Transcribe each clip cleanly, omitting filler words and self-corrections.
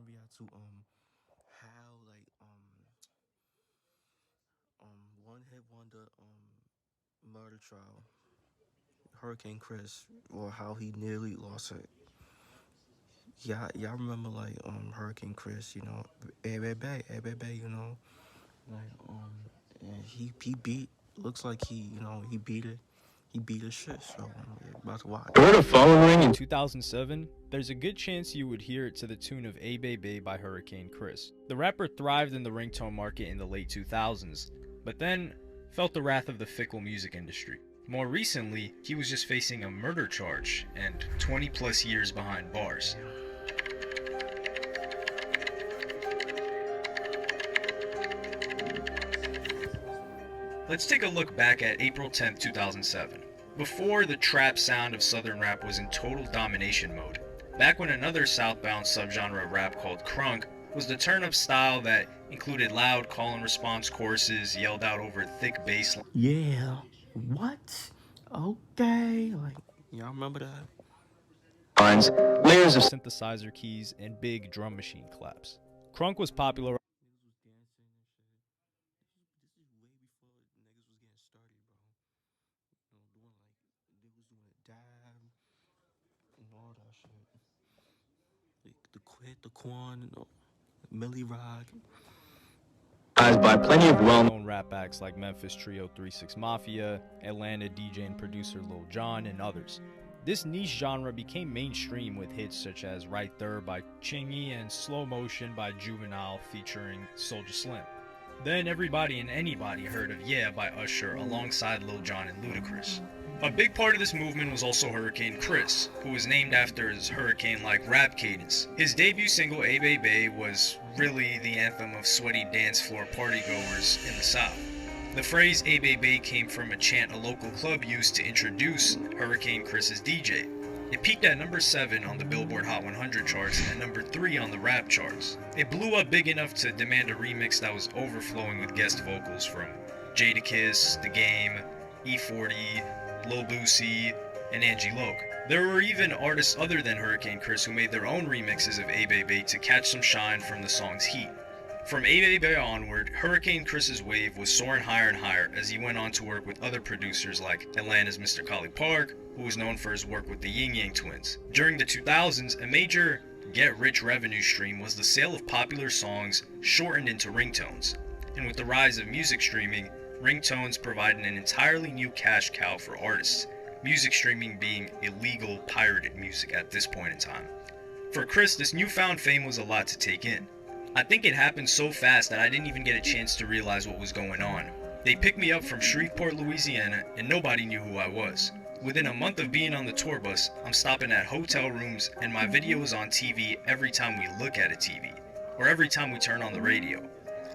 gonna react to how like one hit wonder murder trial, Hurricane Chris, or how he nearly lost it. Yeah, y'all remember like Hurricane Chris, Bay, like and he beat looks like he beat it. He beat his shit, so about to watch. In 2007, there's a good chance you would hear it to the tune of A Bay Bay by Hurricane Chris. The rapper thrived in the ringtone market in the late 2000s, but then felt the wrath of the fickle music industry. More recently, he was just facing a murder charge and 20 plus years behind bars. Let's take a look back at April 10th, 2007. Before the trap sound of southern rap was in total domination mode. Back when another southbound subgenre of rap called crunk was the turn-up style that included loud call and response choruses yelled out over thick bass. Yeah. What? Okay. Like y'all remember that? Lines, layers of synthesizer keys, and big drum machine claps. Crunk was popular. Niggas was dancing and shit. This is way before niggas was getting started, bro. Doing like they was doing a dab and all that shit. The quit, the Quan, Millie Rock. By plenty of well-known rap acts like Memphis Trio 36 Mafia, Atlanta DJ and producer Lil Jon, and others. This niche genre became mainstream with hits such as Right There by Chingy and Slow Motion by Juvenile featuring Soulja Slim. Then everybody and anybody heard of Yeah by Usher alongside Lil Jon and Ludacris. A big part of this movement was also Hurricane Chris, who was named after his hurricane-like rap cadence. His debut single, A Bay Bay, was really the anthem of sweaty dance floor partygoers in the South. The phrase A Bay Bay came from a chant a local club used to introduce Hurricane Chris's DJ. It peaked at number 7 on the Billboard Hot 100 charts and at number 3 on the rap charts. It blew up big enough to demand a remix that was overflowing with guest vocals from Jadakiss, The Game, E40, Lil Boosie, and Angie Loke. There were even artists other than Hurricane Chris who made their own remixes of A Bay Bay to catch some shine from the song's heat. From A Bay Bay onward, Hurricane Chris's wave was soaring higher and higher as he went on to work with other producers like Atlanta's Mr. Collie Park, who was known for his work with the Yin Yang Twins. During the 2000s, a major get-rich revenue stream was the sale of popular songs shortened into ringtones. And with the rise of music streaming, ringtones provided an entirely new cash cow for artists, music streaming being illegal pirated music at this point in time. For Chris, this newfound fame was a lot to take in. I think it happened so fast that I didn't even get a chance to realize what was going on. They picked me up from Shreveport, Louisiana, and nobody knew who I was. Within a month of being on the tour bus, I'm stopping at hotel rooms and my video is on TV every time we look at a TV, or every time we turn on the radio.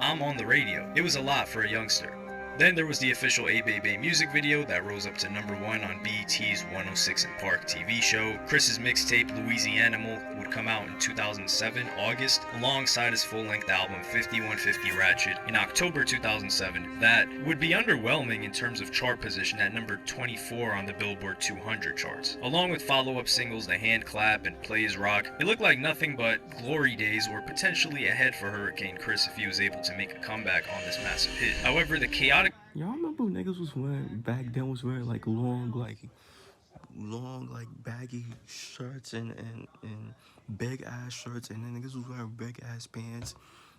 I'm on the radio. It was a lot for a youngster. Then there was the official A Bay Bay music video that rose up to number 1 on BET's 106 & Park TV show. Chris's mixtape Louisianimal would come out in 2007, August, alongside his full-length album 5150 Ratchet in October 2007. That would be underwhelming in terms of chart position at number 24 on the Billboard 200 charts. Along with follow-up singles The Hand Clap and Plays Rock, it looked like nothing but glory days were potentially ahead for Hurricane Chris if he was able to make a comeback on this massive hit. However, the chaotic Y'all remember niggas was wearing back then was wearing like long like baggy shirts and big ass shirts, and then niggas was wearing big ass pants,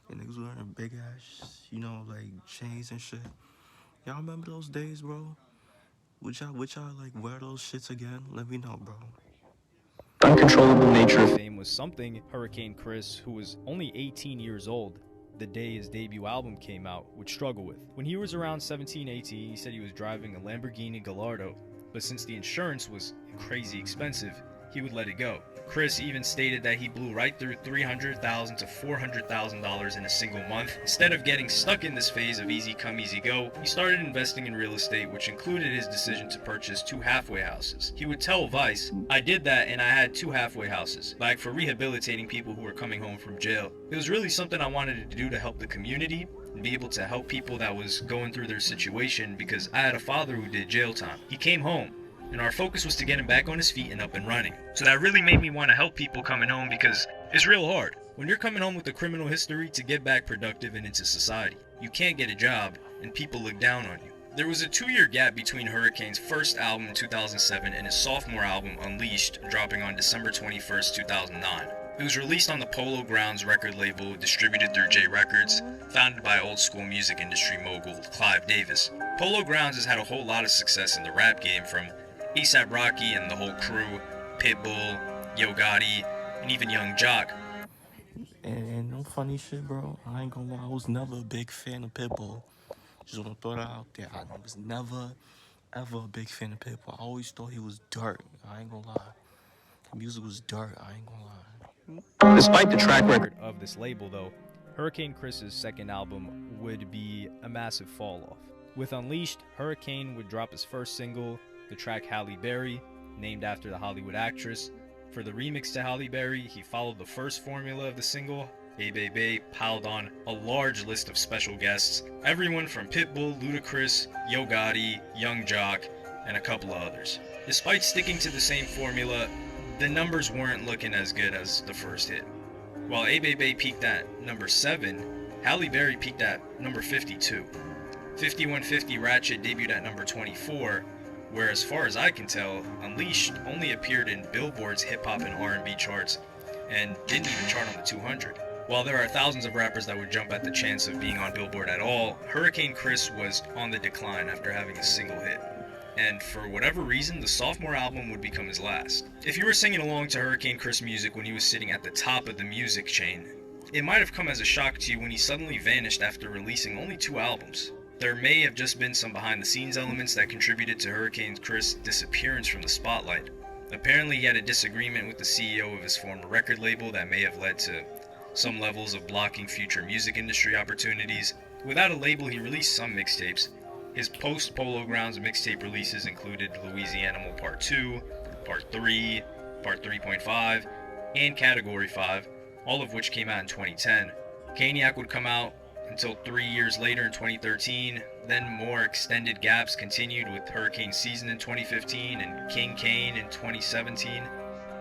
and niggas was wearing big ass like chains and shit. Y'all remember those days, bro? Would y'all like wear those shits again? Let me know, bro. uncontrollable nature of fame was something Hurricane Chris, who was only 18 years old the day his debut album came out, would struggle with. When he was around 17, 18, he said he was driving a Lamborghini Gallardo, but since the insurance was crazy expensive, he would let it go. Chris even stated that he blew right through $300,000 to $400,000 in a single month. Instead of getting stuck in this phase of easy come, easy go, he started investing in real estate, which included his decision to purchase 2 halfway houses. He would tell Vice, "I did that and I had 2 halfway houses, like for rehabilitating people who were coming home from jail. It was really something I wanted to do to help the community and be able to help people that was going through their situation because I had a father who did jail time. He came home. and our focus was to get him back on his feet and up and running. So that really made me want to help people coming home, because it's real hard. When you're coming home with a criminal history, to get back productive and into society, you can't get a job, and people look down on you. There was a 2-year gap between Hurricane's first album in 2007 and his sophomore album, Unleashed, dropping on December 21st, 2009. It was released on the Polo Grounds record label, distributed through J Records, founded by old school music industry mogul Clive Davis. Polo Grounds has had a whole lot of success in the rap game, from ASAP Rocky and the whole crew, Pitbull, Yo Gotti, and even Young Jock. And no funny shit, bro. I ain't gonna lie, I was never a big fan of Pitbull. Just wanna throw that out there. I was never, ever a big fan of Pitbull. I always thought he was dirt. I ain't gonna lie. The music was dirt. I ain't gonna lie. Despite the track record of this label, though, Hurricane Chris's second album would be a massive fall off. With Unleashed, Hurricane would drop his first single, the track Halle Berry, named after the Hollywood actress. For the remix to Halle Berry, he followed the first formula of the single. Hey Baby piled on a large list of special guests, everyone from Pitbull, Ludacris, Yo Gotti, Young Jock, and a couple of others. Despite sticking to the same formula, the numbers weren't looking as good as the first hit. While Hey Baby peaked at number 7, Halle Berry peaked at number 52. 5150 Ratchet debuted at number 24, where as far as I can tell, Unleashed only appeared in Billboard's hip-hop and R&B charts and didn't even chart on the 200. While there are thousands of rappers that would jump at the chance of being on Billboard at all, Hurricane Chris was on the decline after having a single hit. And for whatever reason, the sophomore album would become his last. If you were singing along to Hurricane Chris music when he was sitting at the top of the music chain, it might have come as a shock to you when he suddenly vanished after releasing only 2 albums. There may have just been some behind-the-scenes elements that contributed to Hurricane Chris' disappearance from the spotlight. Apparently, he had a disagreement with the CEO of his former record label that may have led to some levels of blocking future music industry opportunities. Without a label, he released some mixtapes. His post-Polo Grounds mixtape releases included Louisianimal Part 2, Part 3, Part 3.5, and Category 5, all of which came out in 2010. Caniac would come out until 3 years later in 2013, then more extended gaps continued with Hurricane Season in 2015 and King Kane in 2017.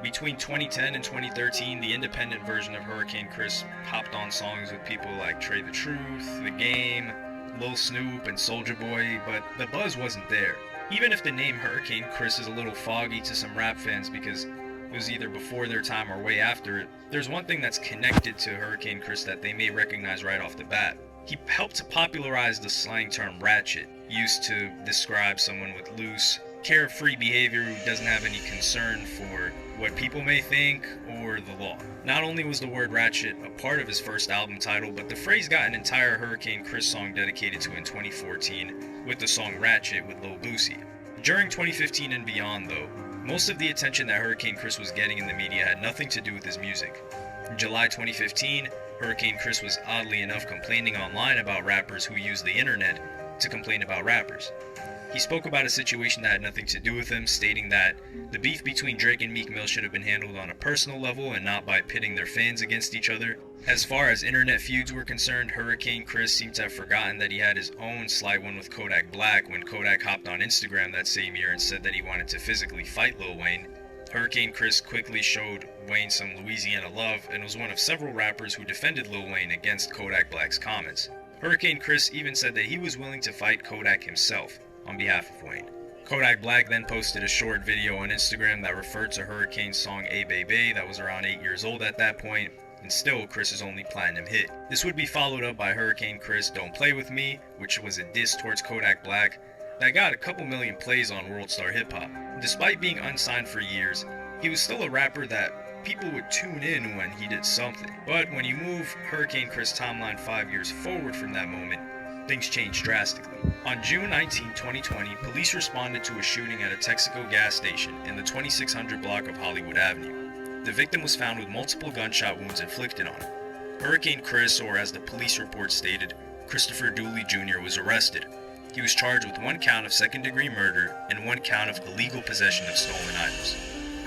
Between 2010 and 2013, the independent version of Hurricane Chris hopped on songs with people like Trey the Truth, The Game, Lil Snoop, and Soulja Boy, but the buzz wasn't there. Even if the name Hurricane Chris is a little foggy to some rap fans because it was either before their time or way after it, there's one thing that's connected to Hurricane Chris that they may recognize right off the bat. He helped to popularize the slang term ratchet, used to describe someone with loose, carefree behavior who doesn't have any concern for what people may think or the law. Not only was the word ratchet a part of his first album title, but the phrase got an entire Hurricane Chris song dedicated to in 2014 with the song Ratchet with Lil Boosie. During 2015 and beyond, though, most of the attention that Hurricane Chris was getting in the media had nothing to do with his music. In July 2015, Hurricane Chris was oddly enough complaining online about rappers who use the internet to complain about rappers. He spoke about a situation that had nothing to do with him, stating that the beef between Drake and Meek Mill should have been handled on a personal level and not by pitting their fans against each other. As far as internet feuds were concerned, Hurricane Chris seemed to have forgotten that he had his own slight one with Kodak Black when Kodak hopped on Instagram that same year and said that he wanted to physically fight Lil Wayne. Hurricane Chris quickly showed Wayne some Louisiana love and was one of several rappers who defended Lil Wayne against Kodak Black's comments. Hurricane Chris even said that he was willing to fight Kodak himself on behalf of Wayne. Kodak Black then posted a short video on Instagram that referred to Hurricane's song Ay Baby that was around 8 years old at that point, and still Chris's only platinum hit. This would be followed up by Hurricane Chris Don't Play With Me, which was a diss towards Kodak Black that got a couple million plays on World Star Hip Hop. Despite being unsigned for years, he was still a rapper that people would tune in when he did something. But when you move Hurricane Chris' timeline 5 years forward from that moment, things changed drastically. On June 19, 2020, police responded to a shooting at a Texaco gas station in the 2600 block of Hollywood Avenue. The victim was found with multiple gunshot wounds inflicted on him. Hurricane Chris, or as the police report stated, Christopher Dooley Jr., was arrested. He was charged with 1 count of second-degree murder and 1 count of illegal possession of stolen items.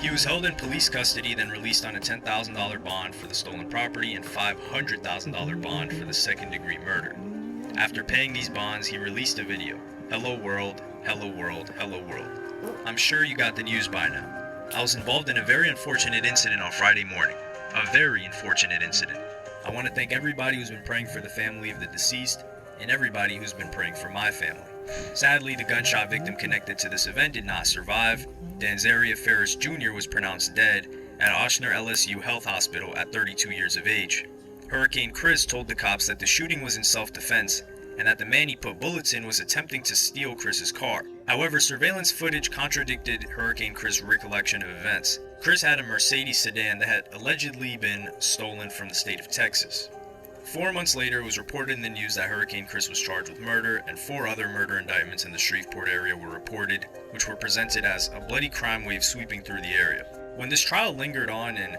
He was held in police custody, then released on a $10,000 bond for the stolen property and $500,000 bond for the second-degree murder. After paying these bonds, he released a video, Hello World, Hello World, Hello World. I'm sure you got the news by now. I was involved in a very unfortunate incident on Friday morning. A very unfortunate incident. I want to thank everybody who's been praying for the family of the deceased and everybody who's been praying for my family. Sadly, the gunshot victim connected to this event did not survive. Danzaria Ferris Jr. was pronounced dead at Ochsner LSU Health Hospital at 32 years of age. Hurricane Chris told the cops that the shooting was in self-defense and that the man he put bullets in was attempting to steal Chris's car. However, surveillance footage contradicted Hurricane Chris' recollection of events. Chris had a Mercedes sedan that had allegedly been stolen from the state of Texas. 4 months later, it was reported in the news that Hurricane Chris was charged with murder, and 4 other murder indictments in the Shreveport area were reported, which were presented as a bloody crime wave sweeping through the area. When this trial lingered on and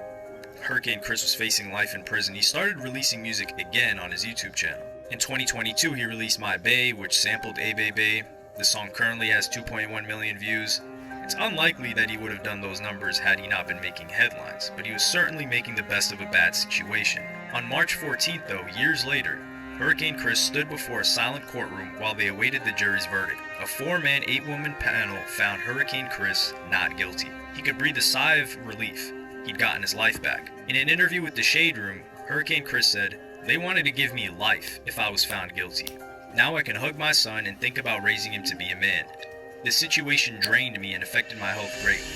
Hurricane Chris was facing life in prison, he started releasing music again on his YouTube channel. In 2022, he released My Bae, which sampled A Bae Bae. The song currently has 2.1 million views. It's unlikely that he would have done those numbers had he not been making headlines, but he was certainly making the best of a bad situation. On March 14th, though, years later, Hurricane Chris stood before a silent courtroom while they awaited the jury's verdict. A 4-man, 8-woman panel found Hurricane Chris not guilty. He could breathe a sigh of relief. He'd gotten his life back. In an interview with The Shade Room, Hurricane Chris said, "They wanted to give me life if I was found guilty. Now I can hug my son and think about raising him to be a man. This situation drained me and affected my health greatly.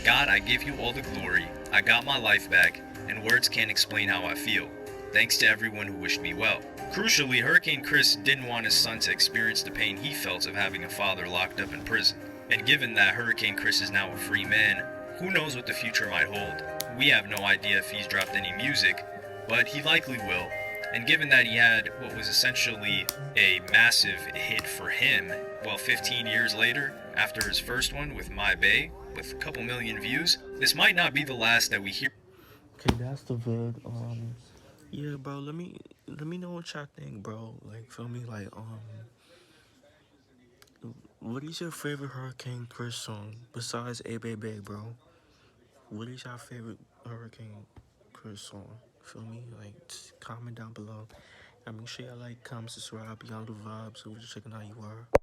God, I give you all the glory. I got my life back, and words can't explain how I feel. Thanks to everyone who wished me well." Crucially, Hurricane Chris didn't want his son to experience the pain he felt of having a father locked up in prison. And given that Hurricane Chris is now a free man, who knows what the future might hold? We have no idea if he's dropped any music, but he likely will. And given that he had what was essentially a massive hit for him, 15 years later, after his first one with My Bae, with a couple million views, this might not be the last that we hear. Okay, that's the vid. Yeah, bro. Let me know what y'all think, bro. Like, feel me? Like, what is your favorite Hurricane Chris song besides A Baby, bro? What is your favorite Hurricane Chris song? Feel me? Like, just comment down below. I mean, share, like, comment, subscribe, beyond the vibes. So we're just checking out you are.